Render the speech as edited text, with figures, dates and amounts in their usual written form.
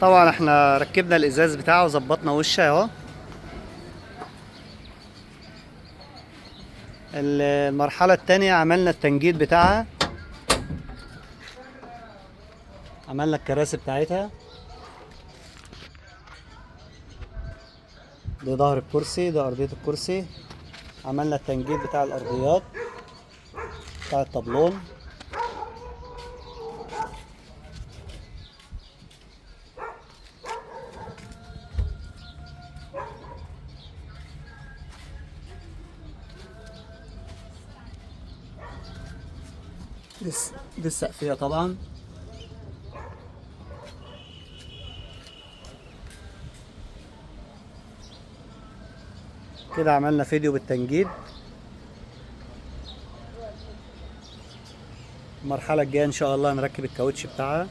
طبعا احنا ركبنا الازاز بتاعه وظبطنا وشه اهو. المرحلة التانية عملنا التنجيد بتاعها، عملنا الكراسي بتاعتها. ده ظهر الكرسي، ده ارضية الكرسي. عملنا التنجيد بتاع الارضيات بتاع الطابلون. دي السقفية طبعا. كده عملنا فيديو بالتنجيد. المرحلة الجاية ان شاء الله نركب الكاوتش بتاعها.